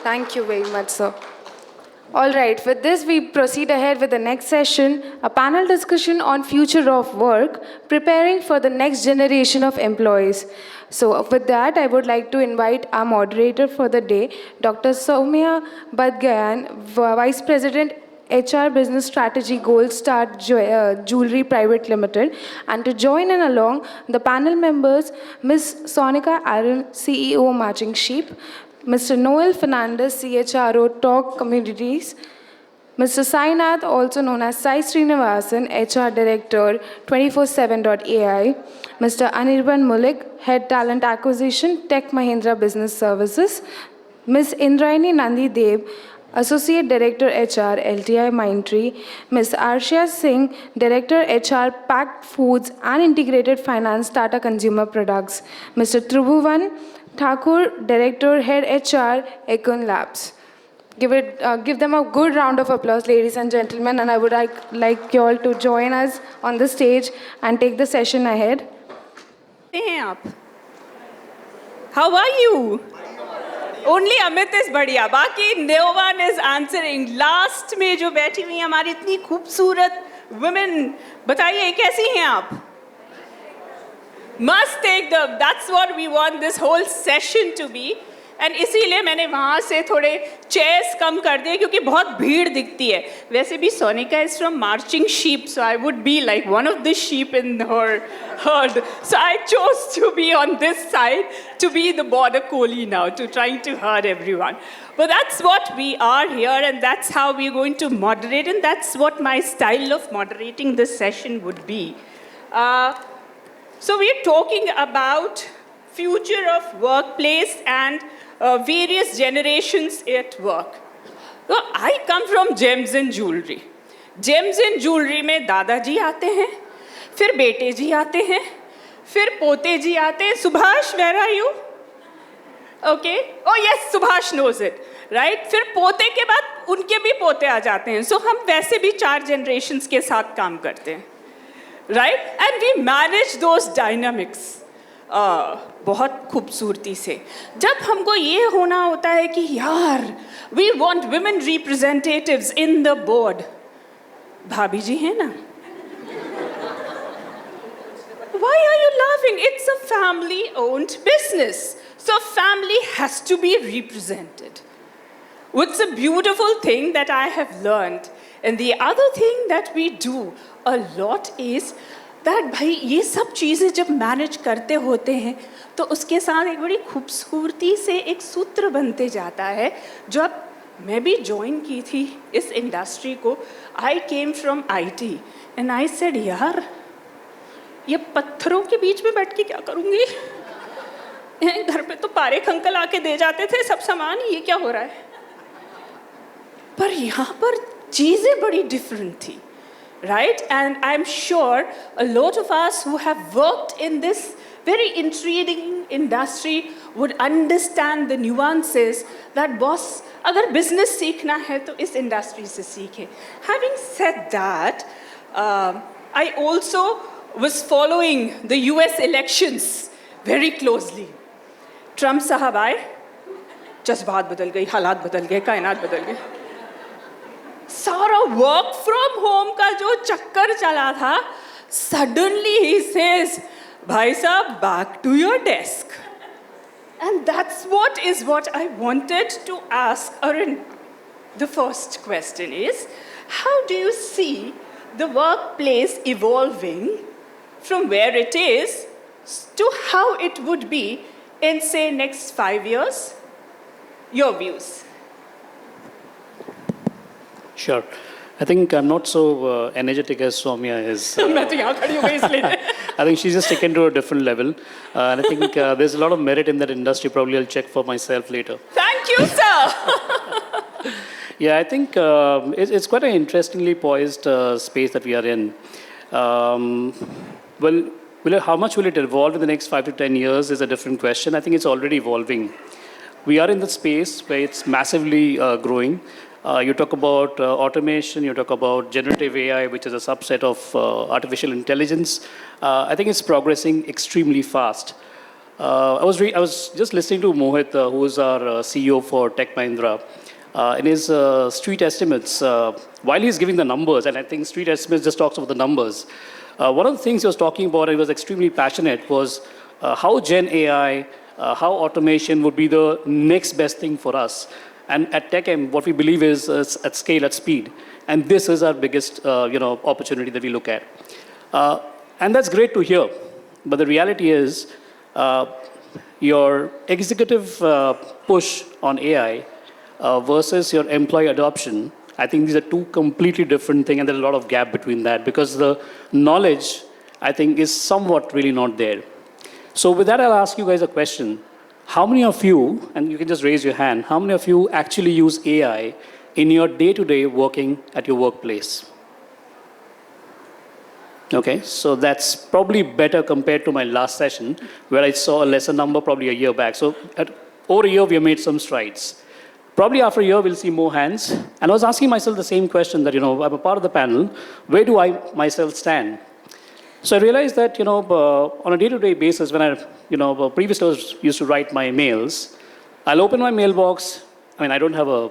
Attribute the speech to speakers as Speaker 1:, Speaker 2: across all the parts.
Speaker 1: Thank you very much, sir. All right, with this, we proceed ahead with the next session, a panel discussion on future of work, preparing for the next generation of employees. So with that, I would like to invite our moderator for the day, Dr. Soumya Badgayan, Vice President, HR Business Strategy Gold Star Jewelry Private Limited, and to join in along the panel members, Ms. Sonika Aaron, CEO Matching Sheep, Mr. Noel Fernandez, CHRO Talk Communities, Mr. Sainath, also known as Sai Srinivasan, HR Director 247.ai, Mr. Anirban Mulik, Head Talent Acquisition, Tech Mahindra Business Services, Ms. Indraini Nandi Deb, Associate Director HR, LTI Mindtree, Ms. Arshia Singh, Director HR, Packed Foods and Integrated Finance, Tata Consumer Products, Mr. Tribhuvan Thakur, Director, Head HR, Econ Labs. Give them a good round of applause, ladies and gentlemen, and I would like you all to join us on the stage and take the session ahead.
Speaker 2: Hey, how are you? Only Amit is बढ़िया, बाकी no one is answering. Last में जो बैठी हुई हैं हमारी इतनी खूबसूरत women, बताइए कैसी हैं आप? Must take them. That's what we want this whole session to be. And इसीलिए मैंने वहाँ से थोड़े chairs कम कर दिए क्योंकि बहुत भीड़ दिखती है. वैसे भी Sonika is from Marching Sheep, so I would be like one of the sheep in her herd. So I chose to be on this side, to be the border collie now, to trying to herd everyone. But that's what we are here, and that's how we're going to moderate, and that's what my style of moderating this session would be. So we're talking about future of workplace and various generations at work. So I come from gems and jewelry. Gems and jewelry में दादाजी आते हैं, फिर बेटे जी आते हैं, फिर पोते जी आते हैं. Subhash, where are you? Okay. Oh yes, Subhash knows it, right? फिर पोते के बाद उनके भी पोते आ जाते हैं. So हम वैसे भी 4 generations के साथ काम करते हैं, right? And we manage those dynamics. बहुत खूबसूरती से. जब हमको ये होना होता है कि यार we want women representatives in the board. भाभी जी हैं ना? Why are you laughing? It's a family-owned business. So family has to be represented. It's a beautiful thing that I have learned. And the other thing that we do a lot is that भाई ये सब चीज़ें जब manage करते होते हैं तो उसके साथ एक बड़ी खूबसूरती से एक सूत्र बनते जाता है. जो अब मैं भी ज्वाइन की थी इस इंडस्ट्री को, I came from IT and I said यार ये पत्थरों के बीच में बैठ के क्या करूँगी. घर पे तो पारेख अंकल आके दे जाते थे सब सामान, ये क्या हो रहा है. पर यहाँ पर चीज़ें बड़ी डिफरेंट थी. Right? And I'm sure a lot of us who have worked in this very intriguing industry would understand the nuances that boss, अगर business सीखना है तो इस industry से सीखे. Having said that, I also was following the US elections very closely. Trump साहब आए, जज्बात बदल गई, हालात बदल गए, कायनात बदल गई. सारा वर्क फ्रॉम होम का जो चक्कर चला था, सडनली ही सेज भाई साहब back to your desk. And that's what I wanted to ask Arun. The first question is, how do you see the workplace evolving from where it is to how it would be in say next 5 years? Your views.
Speaker 3: Sure. I think I'm not so energetic as Soumya is.
Speaker 2: मैं तो यहाँ खड़ी हो गई इसलिए.
Speaker 3: I think she's just taken to a different level. And I think there's a lot of merit in that industry. Probably I'll check for myself later.
Speaker 2: Thank you, sir.
Speaker 3: Yeah, I think it's quite an interestingly poised space that we are in. Well, how much will it evolve in the next 5 to 10 years is a different question. I think it's already evolving. We are in the space where it's massively growing. You talk about automation, you talk about generative AI, which is a subset of artificial intelligence. I think it's progressing extremely fast. I was just listening to Mohit, who is our CEO for Tech Mahindra, in his street estimates. While he's giving the numbers, and I think street estimates just talks about the numbers, one of the things he was talking about, and he was extremely passionate, was how Gen AI, how automation would be the next best thing for us. And at TechM, what we believe is at scale, at speed. And this is our biggest opportunity that we look at. And that's great to hear. But the reality is, your executive push on AI versus your employee adoption, I think these are two completely different things, and there's a lot of gap between that because the knowledge, I think, is somewhat really not there. So with that, I'll ask you guys a question. How many of you, and you can just raise your hand, how many of you actually use AI in your day-to-day working at your workplace? Okay, so that's probably better compared to my last session, where I saw a lesser number probably a year back. So over a year, we have made some strides. Probably after a year, we'll see more hands. And I was asking myself the same question that, I'm a part of the panel. Where do I myself stand? So I realized that, on a day-to-day basis, when I, previously I used to write my mails, I'll open my mailbox. I mean, I don't have a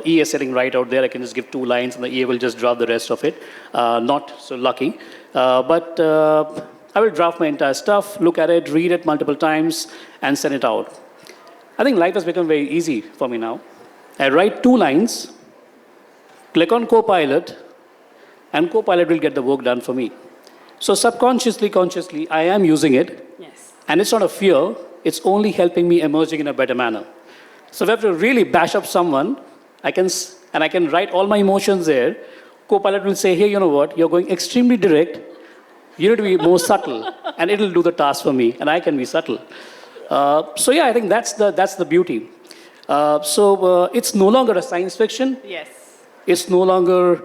Speaker 3: EA setting right out there. I can just give 2 lines and the EA will just draft the rest of it. Not so lucky. But I will draft my entire stuff, look at it, read it multiple times, and send it out. I think life has become very easy for me now. I write 2 lines, click on Copilot, and Copilot will get the work done for me. So subconsciously, consciously, I am using it.
Speaker 2: Yes.
Speaker 3: And it's not a fear. It's only helping me emerging in a better manner. So if I have to really bash up someone, I can write all my emotions there. Copilot will say, hey, you know what? You're going extremely direct. You need to be more subtle. And it'll do the task for me. And I can be subtle. So yeah, I think that's the beauty. So it's no longer a science fiction.
Speaker 2: Yes.
Speaker 3: It's no longer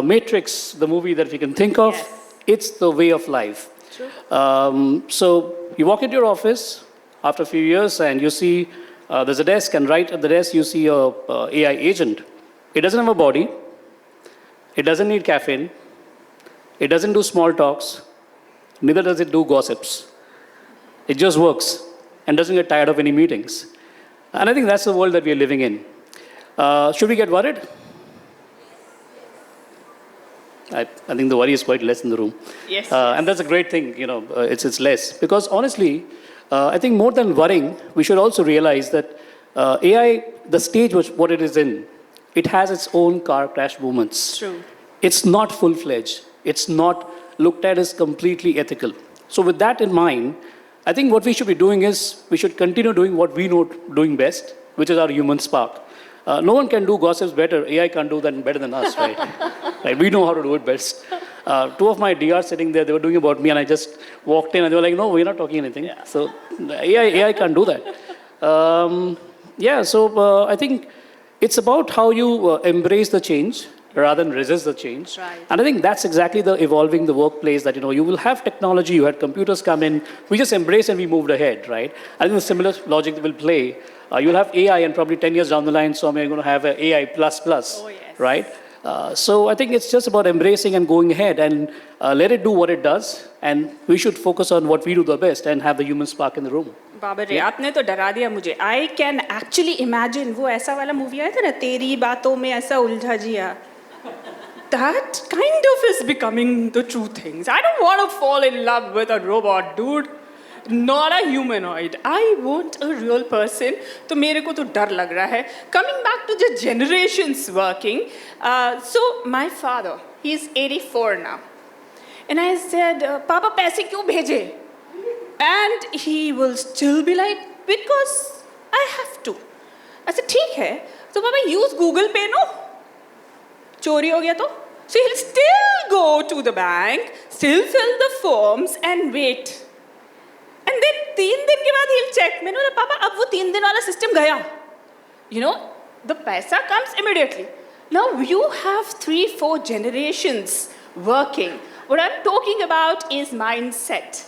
Speaker 3: Matrix, the movie that we can think of.
Speaker 2: Yes.
Speaker 3: It's the way of life.
Speaker 2: True.
Speaker 3: So you walk into your office after a few years and you see there's a desk, and right at the desk you see a AI agent. It doesn't have a body. It doesn't need caffeine. It doesn't do small talks. Neither does it do gossips. It just works and doesn't get tired of any meetings. And I think that's the world that we are living in. Should we get worried? I think the worry is quite less in the room.
Speaker 2: Yes.
Speaker 3: And that's a great thing, it's less. Because honestly, I think more than worrying, we should also realize that AI, the stage what it is in, it has its own car crash moments.
Speaker 2: True.
Speaker 3: It's not full-fledged. It's not looked at as completely ethical. So with that in mind, I think what we should be doing is we should continue doing what we know doing best, which is our human spark. No one can do gossips better. AI can't do that better than us, right? Right? We know how to do it best. 2 of my DRs sitting there, they were doing about me, and I just walked in, and they were like, no, we're not talking anything. Yeah. So AI can't do that. So I think it's about how you embrace the change rather than resist the change.
Speaker 2: Right.
Speaker 3: And I think that's exactly the evolving the workplace that, you will have technology, you had computers come in, we just embraced and we moved ahead, right? I think the similar logic will play. You'll have AI, and probably 10 years down the line, so we're going to have an AI++, right? So I think it's just about embracing and going ahead and let it do what it does, and we should focus on what we do the best and have the human spark in the room.
Speaker 2: बाबा रे, आपने तो डरा दिया मुझे. I can actually imagine वो ऐसा वाला movie आया था ना, तेरी बातों में ऐसा उलझा जिया. That kind of is becoming the true things. I don't want to fall in love with a robot, dude. Not a humanoid. I want a real person. तो मेरे को तो डर लग रहा है. Coming back to the generations working. So my father, he's 84 now. And I said, Papa, पैसे क्यों भेजे? And he will still be like, because I have to. I said, ठीक है. So Papa, use Google Pay, no? चोरी हो गया तो? So he'll still go to the bank, still fill the forms and wait. And then 3 दिन के बाद he'll check. मैंने बोला पापा अब वो 3 दिन वाला system गया. The paisa comes immediately. Now you have 3-4 generations working. What I'm talking about is mindset.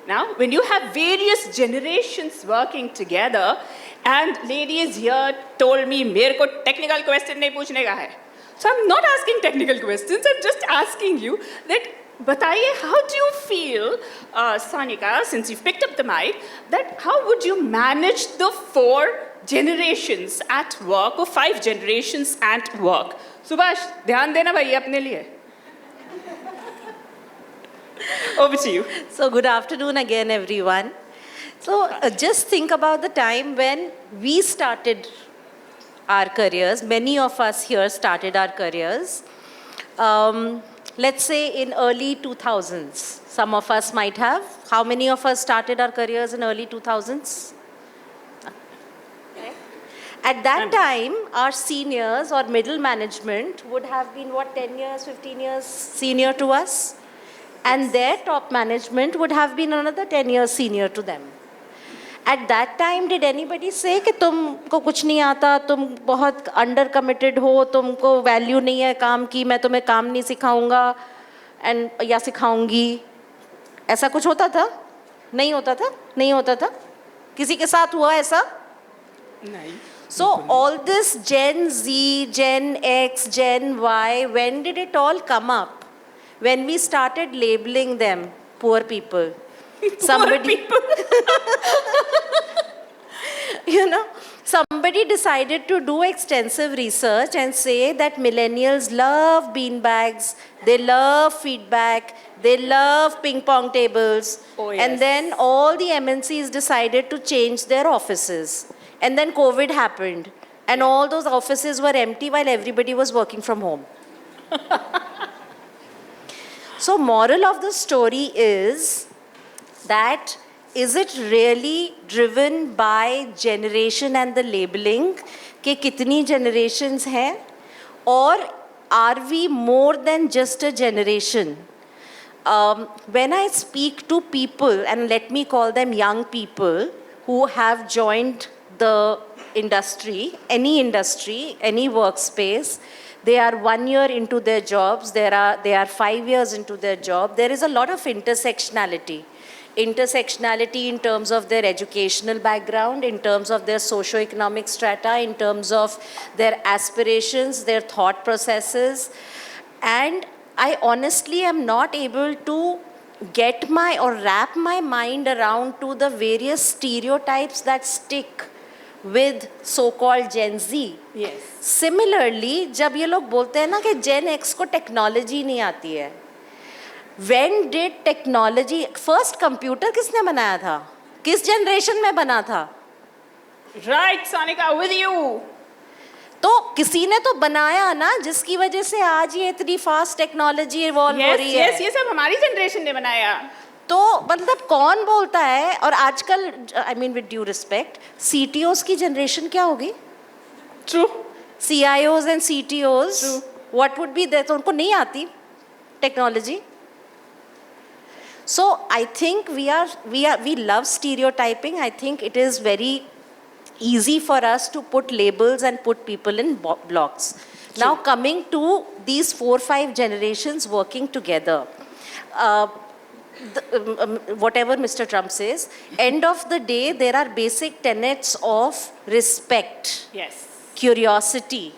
Speaker 2: Now, when you have various generations working together, and ladies here told me, मेरे को technical question नहीं पूछने का है. So I'm not asking technical questions. I'm just asking you that बताइए, how do you feel, Sanika, since you've picked up the mic, that how would you manage the 4 generations at work or 5 generations at work? Subhash, ध्यान देना भाई अपने लिए. Over to you.
Speaker 4: So, good afternoon again, everyone. So, just think about the time when we started our careers. Many of us here started our careers. Let's say in early 2000s. Some of us might have. How many of us started our careers in early 2000s? At that time, our seniors or middle management would have been, what, 10 years, 15 years senior to us? And their top management would have been another 10 years senior to them. At that time, did anybody say कि तुमको कुछ नहीं आता, तुम बहुत under committed हो, तुमको value नहीं है काम की, मैं तुम्हें काम नहीं सिखाऊंगा and या सिखाऊंगी? ऐसा कुछ होता था? नहीं होता था? नहीं होता था? किसी के साथ हुआ ऐसा?
Speaker 2: नहीं.
Speaker 4: So all this Gen Z, Gen X, Gen Y, when did it all come up? When we started labeling them poor people. Somebody,
Speaker 2: Poor people.
Speaker 4: you know, somebody decided to do extensive research and say that millennials love beanbags, they love feedback, they love ping pong tables.
Speaker 2: Oh, yes.
Speaker 4: And then all the MNCs decided to change their offices. And then COVID happened. And all those offices were empty while everybody was working from home. So moral of the story is that is it really driven by generation and the labeling कि कितनी generations हैं, or are we more than just a generation? When I speak to people, and let me call them young people who have joined the industry, any workspace, they are 1 year into their jobs, they are 5 years into their job, there is a lot of intersectionality. Intersectionality in terms of their educational background, in terms of their socio-economic strata, in terms of their aspirations, their thought processes. And I honestly am not able to get my or wrap my mind around to the various stereotypes that stick with so-called Gen Z.
Speaker 2: Yes.
Speaker 4: Similarly, जब ये लोग बोलते हैं ना कि Gen X को technology नहीं आती है, when did technology, first computer किसने बनाया था? किस generation में बना था?
Speaker 2: Right, Sanika, with you.
Speaker 4: तो किसी ने तो बनाया ना, जिसकी वजह से आज ये इतनी fast technology evolve हो
Speaker 2: Yes,
Speaker 4: रही
Speaker 2: yes,
Speaker 4: है.
Speaker 2: ये सब हमारी generation ने बनाया.
Speaker 4: तो मतलब कौन बोलता है? और आजकल, I mean with due respect, CTOs की generation क्या होगी?
Speaker 2: True.
Speaker 4: CIOs and CTOs,
Speaker 2: True.
Speaker 4: what would be there? तो उनको नहीं आती technology. So I think we love stereotyping. I think it is very easy for us to put labels and put people in blocks. Now coming to these 4-5 generations working together. Whatever Mr. Trump says, end of the day, there are basic tenets of respect,
Speaker 2: Yes.
Speaker 4: curiosity,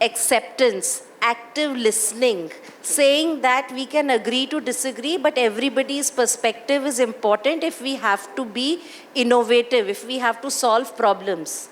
Speaker 4: acceptance, active listening, saying that we can agree to disagree, but everybody's perspective is important if we have to be innovative, if we have to solve problems,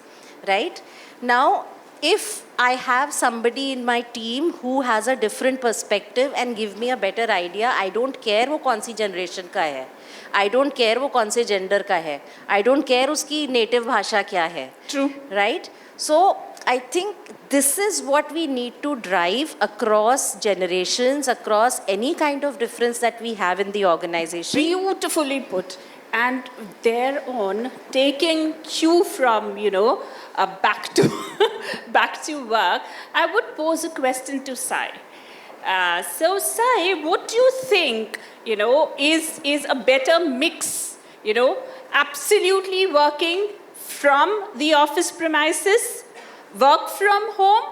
Speaker 4: right? Now, if I have somebody in my team who has a different perspective and give me a better idea, I don't care वो कौन सी generation का है, I don't care वो कौन से gender का है, I don't care उसकी native भाषा क्या है.
Speaker 2: True.
Speaker 4: Right? So I think this is what we need to drive across generations, across any kind of difference that we have in the organization.
Speaker 2: Beautifully put. And thereon, taking cue from, back to back to work, I would pose a question to Sai. So Sai, what do you think, is a better mix, absolutely working from the office premises, work from home,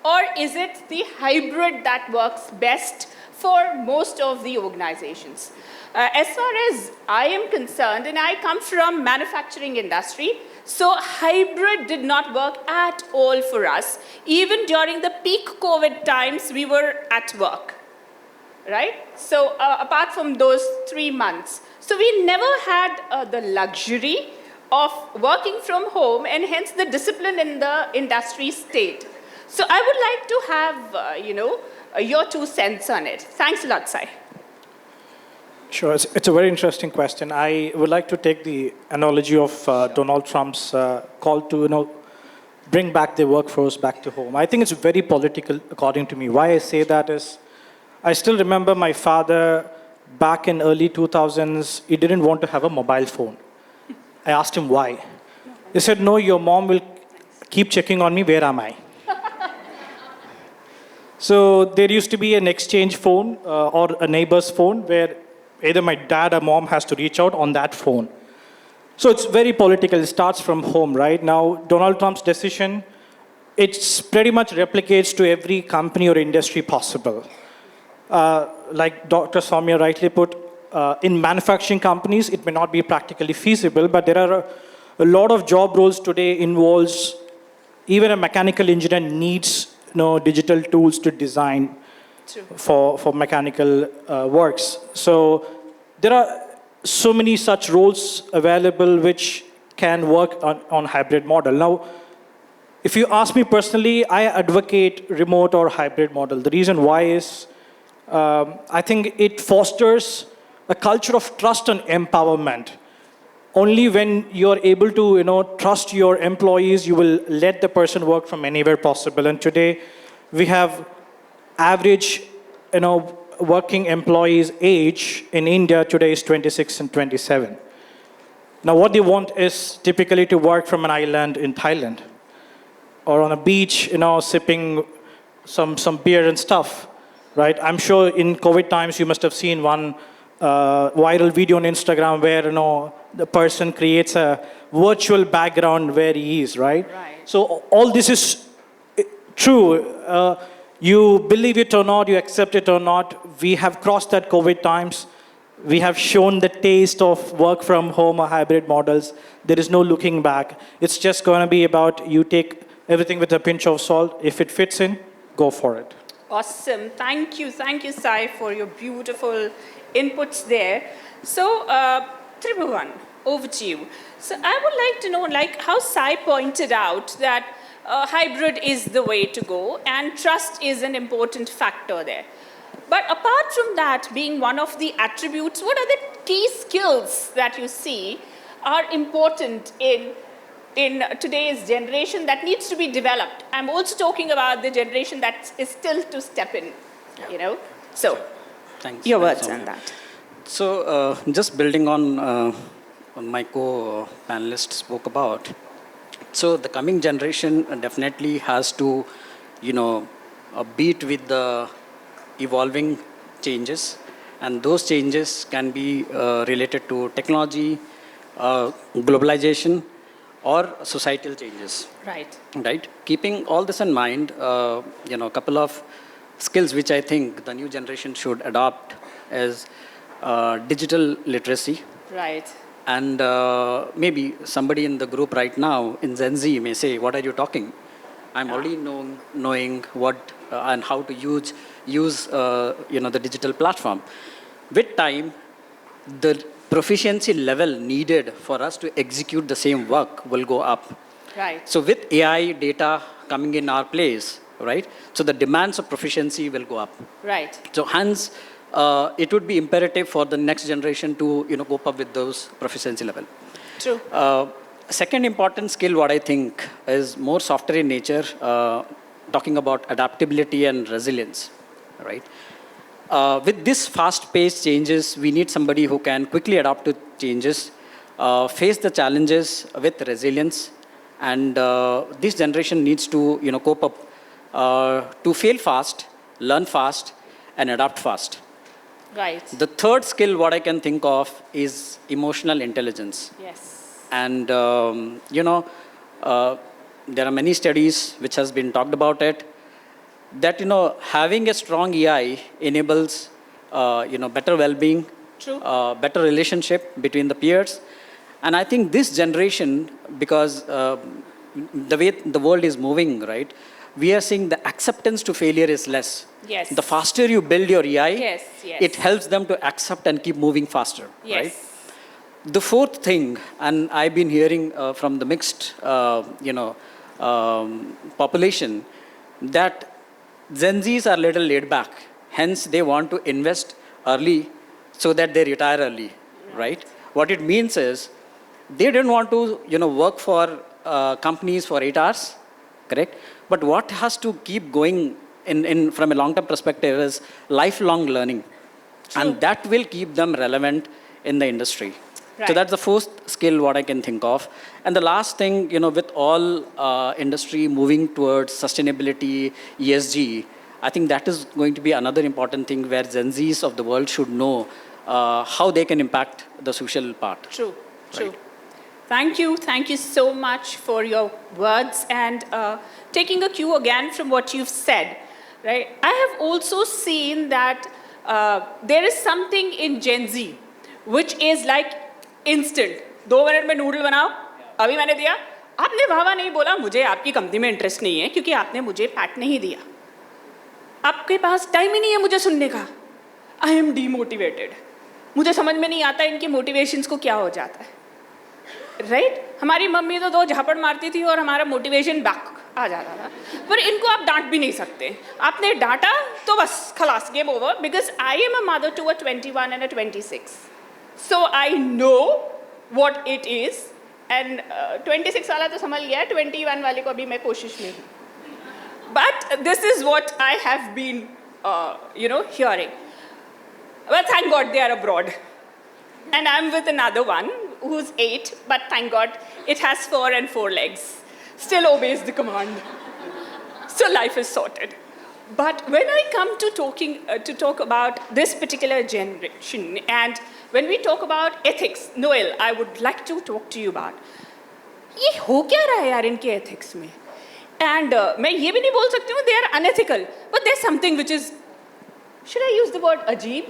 Speaker 2: or is it the hybrid that works best for most of the organizations? As far as I am concerned, and I come from manufacturing industry, so hybrid did not work at all for us. Even during the peak COVID times, we were at work. right? So apart from those 3 months, so we never had the luxury of working from home, and hence the discipline in the industry stayed. So I would like to have, your 2 cents on it. Thanks a lot, Sai.
Speaker 5: Sure, it's a very interesting question. I would like to take the analogy of Donald Trump's call to, bring back the workforce back to home. I think it's very political, according to me. Why I say that is, I still remember my father back in early 2000s. He didn't want to have a mobile phone. I asked him why. He said, "No, your mom will keep checking on me. Where am I?" So there used to be an exchange phone or a neighbor's phone where either my dad or mom has to reach out on that phone. So it's very political. It starts from home, right? Now, Donald Trump's decision, it's pretty much replicates to every company or industry possible. Like Dr. Soumya rightly put, in manufacturing companies, it may not be practically feasible, but there are a lot of job roles today involves, even a mechanical engineer needs digital tools to design for mechanical works. So there are so many such roles available which can work on hybrid model. Now, if you ask me personally, I advocate remote or hybrid model. The reason why is I think it fosters a culture of trust and empowerment. Only when you're able to trust your employees, you will let the person work from anywhere possible. And today, we have average working employees' age in India today is 26 and 27. Now, what they want is typically to work from an island in Thailand or on a beach, sipping some beer and stuff, right? I'm sure in COVID times you must have seen one viral video on Instagram where the person creates a virtual background where he is, right? So all this is true. You believe it or not, you accept it or not, we have crossed that COVID times. We have shown the taste of work from home or hybrid models. There is no looking back. It's just going to be about you take everything with a pinch of salt. If it fits in, go for it.
Speaker 2: Awesome. Thank you, Sai, for your beautiful inputs there. So, Tribhuvan, over to you. So I would like to know, like how Sai pointed out, that hybrid is the way to go and trust is an important factor there. But apart from that being one of the attributes, what are the key skills that you see are important in today's generation that needs to be developed? I'm also talking about the generation that is still to step in, So,
Speaker 6: Thanks.
Speaker 2: your words
Speaker 6: Soumya.
Speaker 2: on that.
Speaker 6: So, just building on my co-panelist spoke about, so the coming generation definitely has to, beat with the evolving changes, and those changes can be related to technology, globalization, or societal changes.
Speaker 2: Right.
Speaker 6: Right. Keeping all this in mind, a couple of skills which I think the new generation should adopt is digital literacy.
Speaker 2: Right.
Speaker 6: And maybe somebody in the group right now in Gen Z may say, "What are you talking? I'm already knowing what and how to use the digital platform." With time, the proficiency level needed for us to execute the same work will go up.
Speaker 2: Right.
Speaker 6: So with AI data coming in our place, right? So the demands of proficiency will go up.
Speaker 2: Right.
Speaker 6: So hence, it would be imperative for the next generation to cope up with those proficiency level.
Speaker 2: True.
Speaker 6: Second important skill, what I think, is more softer in nature, talking about adaptability and resilience, right? With this fast-paced changes, we need somebody who can quickly adapt to changes, face the challenges with resilience, and this generation needs to cope up to fail fast, learn fast, and adapt fast.
Speaker 2: Right.
Speaker 6: The third skill, what I can think of, is emotional intelligence.
Speaker 2: Yes.
Speaker 6: And, there are many studies which has been talked about it, that, having a strong EI enables, better well-being,
Speaker 2: True.
Speaker 6: Better relationship between the peers. And I think this generation, because the way the world is moving, right, we are seeing the acceptance to failure is less.
Speaker 2: Yes.
Speaker 6: The faster you build your EI,
Speaker 2: Yes, yes.
Speaker 6: it helps them to accept and keep moving faster.
Speaker 2: Yes.
Speaker 6: Right? The fourth thing, and I've been hearing from the mixed, population, that Gen Zs are little laid back. Hence, they want to invest early so that they retire early, right? What it means is they don't want to, work for companies for 8 hours, correct? But what has to keep going in from a long-term perspective is lifelong learning, and that will keep them relevant in the industry.
Speaker 2: Right.
Speaker 6: So that's the first skill what I can think of. And the last thing, with all industry moving towards sustainability, ESG, I think that is going to be another important thing where Gen Zs of the world should know how they can impact the social part.
Speaker 2: True, true.
Speaker 6: Right.
Speaker 2: Thank you so much for your words and taking a cue again from what you've said, right? I have also seen that there is something in Gen Z which is like instant. 2 minute में noodle बनाओ, अभी मैंने दिया, आपने वाह नहीं बोला, मुझे आपकी कंपनी में इंटरेस्ट नहीं है क्योंकि आपने मुझे पैट नहीं दिया. आपके पास टाइम ही नहीं है मुझे सुनने का. I am demotivated. मुझे समझ में नहीं आता इनकी मोटिवेशंस को क्या हो जाता है. राइट? हमारी मम्मी तो 2 झापड़ मारती थी और हमारा मोटिवेशन बैक आ जाता था. पर इनको आप डांट भी नहीं सकते. आपने डांटा तो बस खलास, game over. Because I am a mother to a 21 and a 26. So I know what it is. And 26 वाला तो संभल गया, 21 वाले को अभी मैं कोशिश में हूँ. But this is what I have been, hearing. Well, thank God they are abroad. And I'm with another one who's 8, but thank God it has 4 and 4 legs. Still obeys the command. So life is sorted. But when I come to talk about this particular generation, and when we talk about ethics, Noel, I would like to talk to you about ये हो क्या रहा है यार इनके ethics में. And मैं ये भी नहीं बोल सकती हूँ they are unethical, but there's something which is, should I use the word अजीब,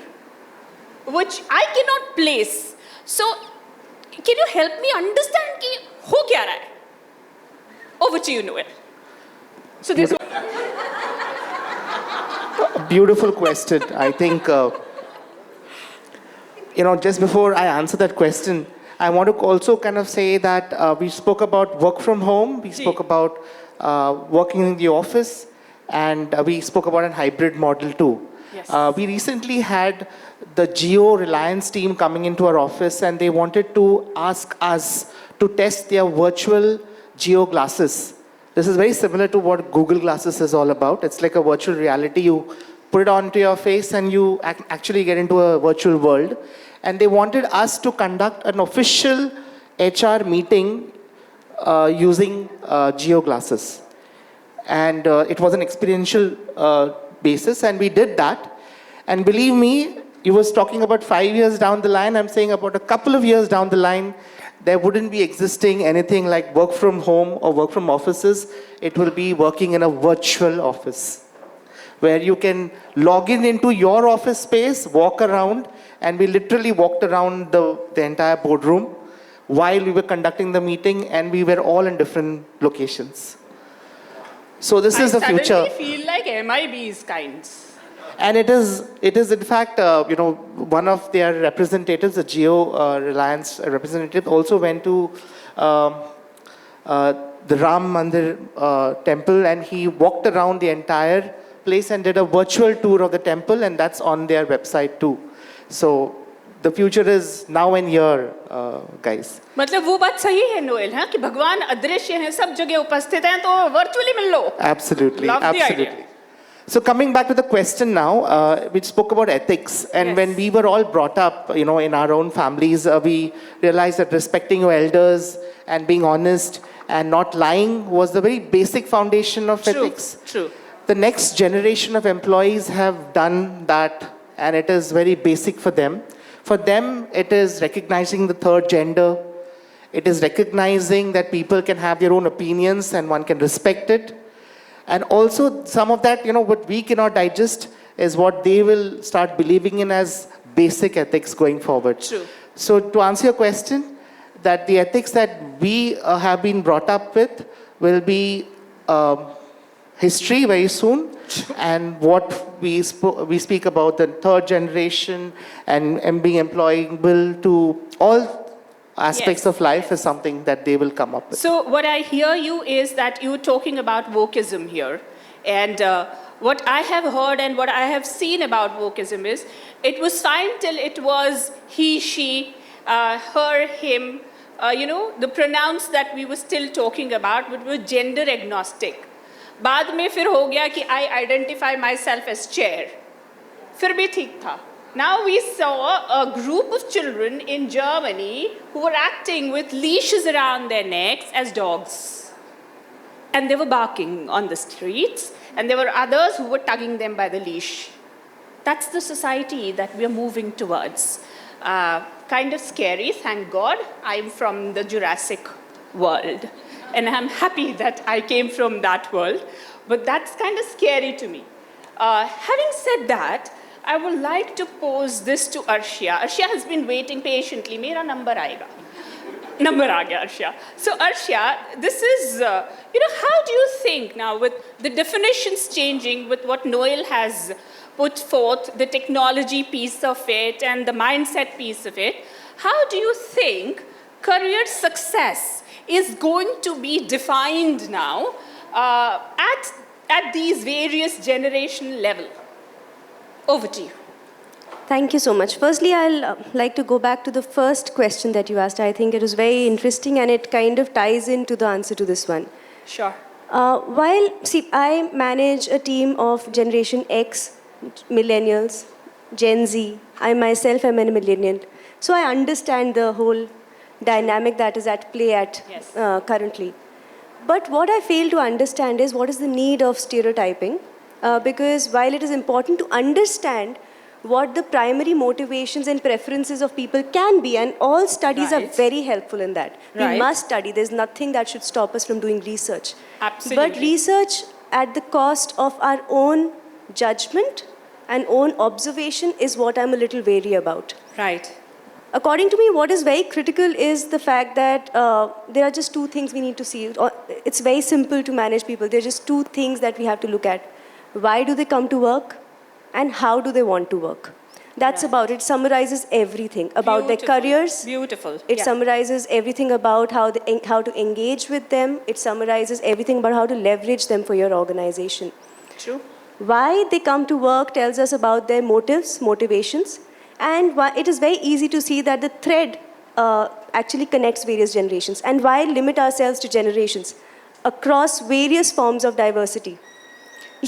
Speaker 2: which I cannot place. So can you help me understand कि हो क्या रहा है? Over to you, Noel. So this.
Speaker 7: Beautiful question. I think, just before I answer that question, I want to also kind of say that we spoke about work from home, we spoke about working in the office, and we spoke about a hybrid model too.
Speaker 2: Yes.
Speaker 7: We recently had the Jio Reliance team coming into our office, and they wanted to ask us to test their virtual Jio glasses. This is very similar to what Google Glasses is all about. It's like a virtual reality. You put it onto your face and you actually get into a virtual world. And they wanted us to conduct an official HR meeting using Jio Glasses. And it was an experiential basis, and we did that. And believe me, you was talking about 5 years down the line. I'm saying about a couple of years down the line, there wouldn't be existing anything like work from home or work from offices. It will be working in a virtual office where you can log in into your office space, walk around, and we literally walked around the entire boardroom while we were conducting the meeting, and we were all in different locations. So this is the future.
Speaker 2: I suddenly feel like MIB's kinds.
Speaker 7: And it is in fact, one of their representatives, the Jio Reliance representative, also went to the Ram Mandir temple, and he walked around the entire place and did a virtual tour of the temple, and that's on their website too. So the future is now and here, guys.
Speaker 2: मतलब वो बात सही है Noel, हाँ, कि भगवान अदृश्य हैं, सब जगह उपस्थित हैं, तो virtually mill low.
Speaker 7: Absolutely,
Speaker 2: Love the
Speaker 7: absolutely.
Speaker 2: idea.
Speaker 7: So coming back to the question now, we spoke about ethics, and
Speaker 2: Yes.
Speaker 7: when we were all brought up, in our own families, we realized that respecting your elders and being honest and not lying was the very basic foundation of ethics.
Speaker 2: True.
Speaker 7: The next generation of employees have done that, and it is very basic for them. For them, it is recognizing the third gender. It is recognizing that people can have their own opinions and one can respect it. And also some of that, what we cannot digest is what they will start believing in as basic ethics going forward.
Speaker 2: True.
Speaker 7: So to answer your question, that the ethics that we have been brought up with will be history very soon. And what we speak about the third generation and being employable to all aspects
Speaker 2: Yes.
Speaker 7: of life is something that they will come up with.
Speaker 2: So what I hear you is that you're talking about wokeism here. And what I have heard and what I have seen about wokeism is it was fine till it was he, she, her, him, the pronouns that we were still talking about, but were gender agnostic. बाद में फिर हो गया कि I identify myself as chair. फिर भी ठीक था. Now we saw a group of children in Germany who were acting with leashes around their necks as dogs. And they were barking on the streets, and there were others who were tugging them by the leash. That's the society that we are moving towards. Kind of scary, thank God. I'm from the Jurassic world, and I'm happy that I came from that world, but that's kind of scary to me. Having said that, I would like to pose this to Arshia. Arshia has been waiting patiently. Mera number aayega. Number aa gaya, Arshia. So Arshia, this is, how do you think now with the definitions changing, with what Noel has put forth, the technology piece of it and the mindset piece of it, how do you think career success is going to be defined now at these various generation level? Over to you.
Speaker 8: Thank you so much. Firstly, I'll like to go back to the first question that you asked. I think it was very interesting and it kind of ties into the answer to this one.
Speaker 2: Sure.
Speaker 8: I manage a team of Generation X, Millennials, Gen Z. I myself am a millennial. So I understand the whole dynamic that is at play
Speaker 2: Yes.
Speaker 8: currently. But what I fail to understand is what is the need of stereotyping? Because while it is important to understand what the primary motivations and preferences of people can be, and all studies are
Speaker 2: Right.
Speaker 8: very helpful in that. We
Speaker 2: Right.
Speaker 8: must study. There's nothing that should stop us from doing research.
Speaker 2: Absolutely.
Speaker 8: But research at the cost of our own judgment and own observation is what I'm a little wary about.
Speaker 2: Right.
Speaker 8: According to me, what is very critical is the fact that there are just two things we need to see. It's very simple to manage people. There are just two things that we have to look at. Why do they come to work? And how do they want to work? That's
Speaker 2: Right.
Speaker 8: about it. It summarizes everything about their
Speaker 2: Beautiful.
Speaker 8: careers.
Speaker 2: Beautiful.
Speaker 8: It
Speaker 2: Yeah.
Speaker 8: summarizes everything about how to engage with them. It summarizes everything about how to leverage them for your organization.
Speaker 2: True.
Speaker 8: Why they come to work tells us about their motives, motivations, and why it is very easy to see that the thread actually connects various generations. And why limit ourselves to generations across various forms of diversity?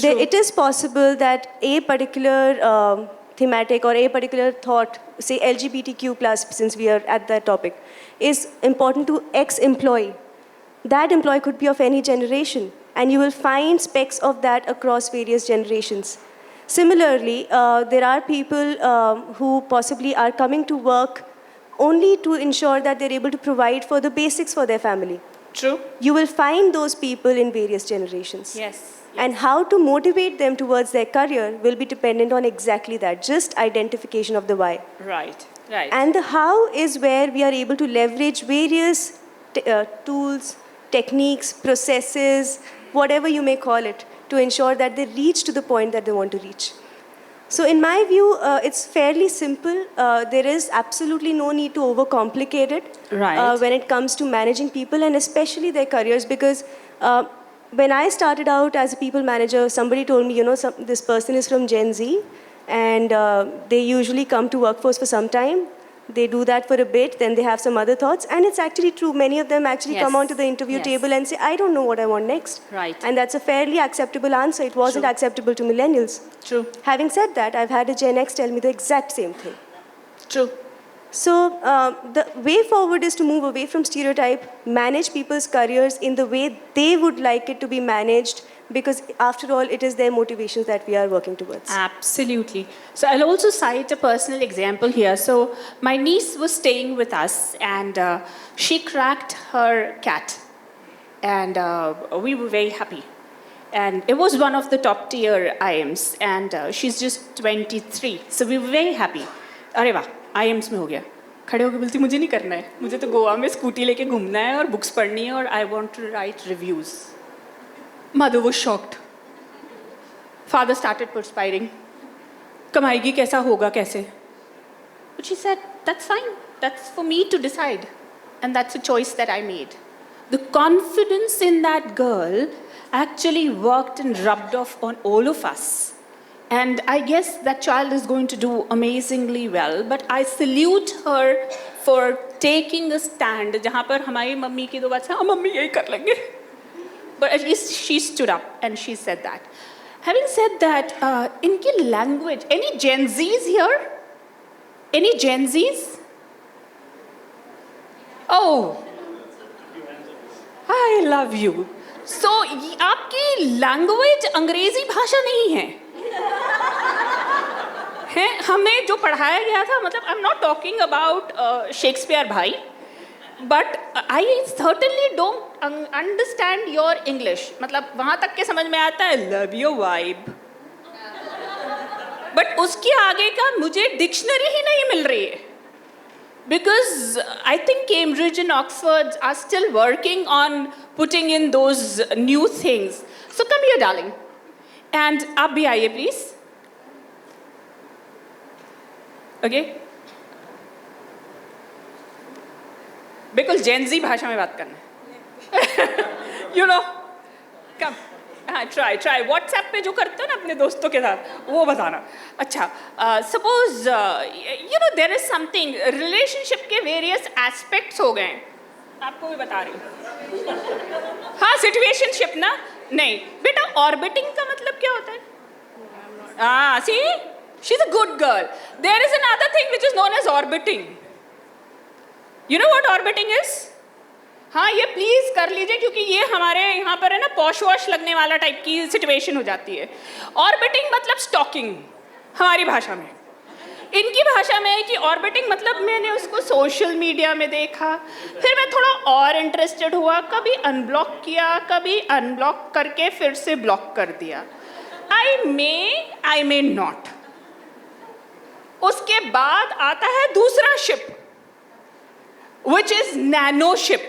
Speaker 8: It is possible that a particular thematic or a particular thought, say LGBTQ+, since we are at that topic, is important to X employee. That employee could be of any generation, and you will find specks of that across various generations. Similarly, there are people who possibly are coming to work only to ensure that they're able to provide for the basics for their family.
Speaker 2: True.
Speaker 8: You will find those people in various generations.
Speaker 2: Yes.
Speaker 8: And how to motivate them towards their career will be dependent on exactly that, just identification of the why.
Speaker 2: Right. Right.
Speaker 8: And the how is where we are able to leverage various tools, techniques, processes, whatever you may call it, to ensure that they reach to the point that they want to reach. So in my view, it's fairly simple. There is absolutely no need to overcomplicate it
Speaker 2: Right.
Speaker 8: when it comes to managing people and especially their careers, because when I started out as a people manager, somebody told me, this person is from Gen Z and they usually come to workforce for some time. They do that for a bit, then they have some other thoughts. And it's actually true. Many of them actually
Speaker 2: Yes.
Speaker 8: come onto the interview
Speaker 2: Yes.
Speaker 8: table and say, I don't know what I want next.
Speaker 2: Right.
Speaker 8: And that's a fairly acceptable answer. It wasn't
Speaker 2: True.
Speaker 8: acceptable to millennials.
Speaker 2: True.
Speaker 8: Having said that, I've had a Gen X tell me the exact same thing.
Speaker 2: True.
Speaker 8: So the way forward is to move away from stereotype, manage people's careers in the way they would like it to be managed, because after all, it is their motivations that we are working towards.
Speaker 2: Absolutely. So I'll also cite a personal example here. So my niece was staying with us and she cracked her cat. And we were very happy. And it was one of the top tier IMs. And she's just 23. So we were very happy. अरे वाह, IMs में हो गया. खड़े होकर बोलती मुझे नहीं करना है. मुझे तो गोवा में स्कूटी लेके घूमना है और बुक्स पढ़नी है और I want to write reviews. Mother was shocked. Father started perspiring. कमाएगी कैसा होगा कैसे? But she said, that's fine. That's for me to decide. And that's a choice that I made. The confidence in that girl actually worked and rubbed off on all of us. And I guess that child is going to do amazingly well. But I salute her for taking a stand. जहाँ पर हमारी mummy की दो बात से हाँ mummy यही कर लेंगे. But at least she stood up and she said that. Having said that, इनकी language, any Gen Zs here? Any Gen Zs? Oh, I love you. So, आपकी language अंग्रेजी भाषा नहीं है. हैं हमें जो पढ़ाया गया था मतलब I'm not talking about Shakespeare भाई, but I certainly don't understand your English. मतलब वहाँ तक के समझ में आता है love your vibe. But उसके आगे का मुझे डिक्शनरी ही नहीं मिल रही है. Because I think Cambridge and Oxford are still working on putting in those new things. So come here, darling. And आप भी आइए, please. Okay? बिल्कुल Gen Z भाषा में बात करना है. You know, come. हाँ, try. WhatsApp पे जो करते हो ना अपने दोस्तों के साथ, वो बताना. अच्छा, suppose, there is something, relationship के various aspects हो गए. आपको भी बता रही हूँ. हाँ, situationship ना? नहीं. बेटा, orbiting का मतलब क्या होता है? See? She's a good girl. There is another thing which is known as orbiting. You know what orbiting is? हाँ ये प्लीज़ कर लीजिए क्योंकि ये हमारे यहाँ पर है ना पॉश वॉश लगने वाला टाइप की सिचुएशन हो जाती है. ऑर्बिटिंग मतलब स्टॉकिंग हमारी भाषा में. इनकी भाषा में है कि ऑर्बिटिंग मतलब मैंने उसको सोशल मीडिया में देखा, फिर मैं थोड़ा और इंटरेस्टेड हुआ, कभी अनब्लॉक किया, कभी अनब्लॉक करके फिर से ब्लॉक कर दिया. आई मे नॉट. उसके बाद आता है दूसरा ship which is nano ship.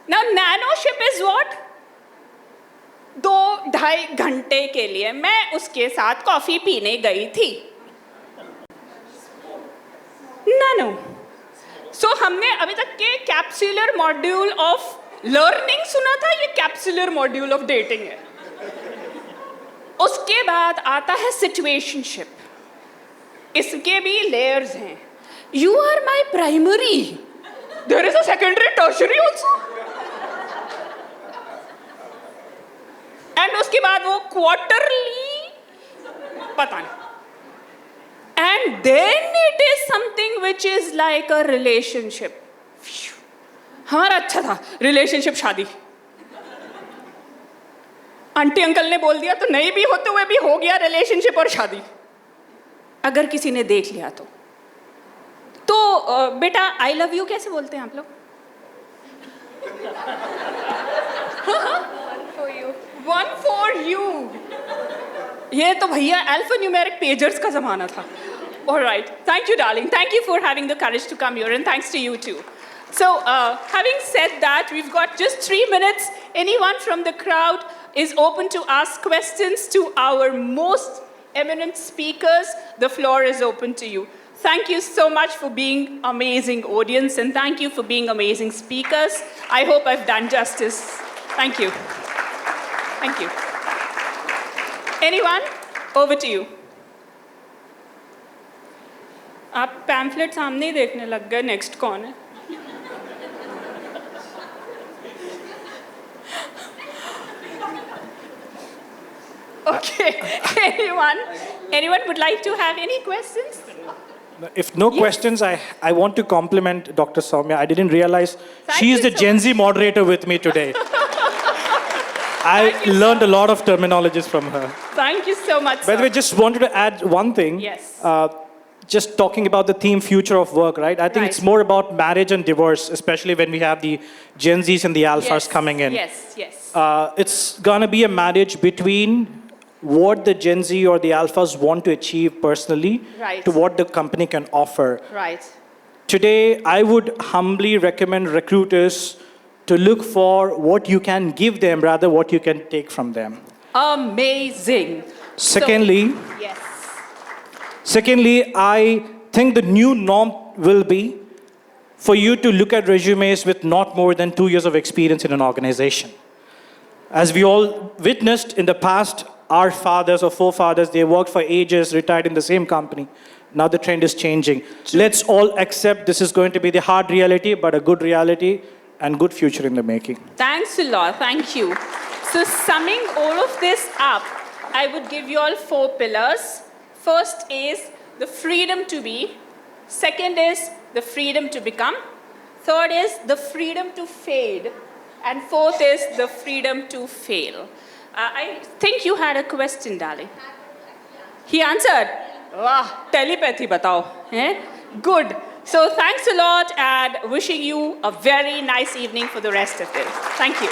Speaker 2: Now nano ship is what? 2-2.5 घंटे के लिए मैं उसके साथ कॉफी पीने गई थी. नैनो. सो हमने अभी तक के कैप्सुलर मॉड्यूल ऑफ लर्निंग सुना था, ये कैप्सुलर मॉड्यूल ऑफ डेटिंग है. उसके बाद आता है सिचुएशनशिप. इसके भी लेयर्स हैं. You are my primary. There is a secondary tertiary also. And उसके बाद वो क्वार्टरली पता नहीं. And then it is something which is like a relationship. हमारा अच्छा था रिलेशनशिप, शादी. आंटी अंकल ने बोल दिया तो नहीं भी होते हुए भी हो गया रिलेशनशिप और शादी. अगर किसी ने देख लिया तो बेटा आई लव यू कैसे बोलते हैं आप लोग? One for you. ये तो भैया alphanumeric pagers का ज़माना था. All right. Thank you, darling. Thank you for having the courage to come here, and thanks to you too. So, having said that, we've got just 3 minutes. Anyone from the crowd is open to ask questions to our most eminent speakers. The floor is open to you. Thank you so much for being amazing audience, and thank you for being amazing speakers. I hope I've done justice. Thank you. Thank you. Anyone? Over to you. आप pamphlet सामने ही देखने लग गए. Next कौन है? Okay. Anyone would like to have any questions?
Speaker 5: If no questions, I want to compliment Dr. Soumya. I didn't realize
Speaker 2: Thank
Speaker 5: she is
Speaker 2: you
Speaker 5: the
Speaker 2: so
Speaker 5: Gen Z moderator with me today. I learned a lot of terminologies from her.
Speaker 2: Thank you so much.
Speaker 5: By the way, just wanted to add one thing.
Speaker 2: Yes.
Speaker 5: Just talking about the theme future of work, right? I think
Speaker 2: Right.
Speaker 5: it's more about marriage and divorce, especially when we have the Gen Zs and the Alphas coming in.
Speaker 2: Yes.
Speaker 5: It's gonna be a marriage between what the Gen Z or the Alphas want to achieve personally
Speaker 2: Right.
Speaker 5: to what the company can offer.
Speaker 2: Right.
Speaker 5: Today, I would humbly recommend recruiters to look for what you can give them rather what you can take from them.
Speaker 2: Amazing.
Speaker 5: Secondly,
Speaker 2: Yes.
Speaker 5: Secondly, I think the new norm will be for you to look at resumes with not more than 2 years of experience in an organization. As we all witnessed in the past, our fathers or forefathers, they worked for ages, retired in the same company. Now the trend is changing. Let's all accept this is going to be the hard reality, but a good reality and good future in the making.
Speaker 2: Thanks a lot. Thank you. So, summing all of this up, I would give you all 4 pillars. First is the freedom to be. Second is the freedom to become. Third is the freedom to fade. And fourth is the freedom to fail. I think you had a question, darling. He answered. Wow, telepathy batao. Eh? Good. So thanks a lot and wishing you a very nice evening for the rest of it. Thank you.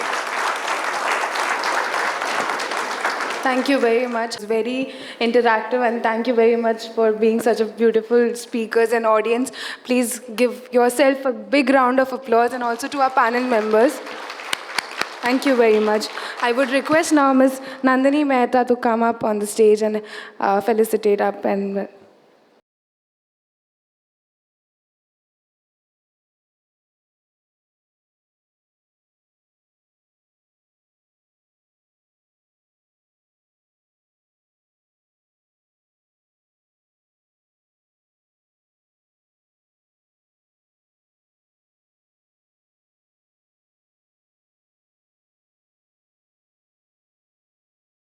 Speaker 1: Thank you very much. It's very interactive, and thank you very much for being such a beautiful speakers and audience. Please give yourself a big round of applause, and also to our panel members. Thank you very much. I would request now Ms. Nandini Mehta to come up on the stage and felicitate up and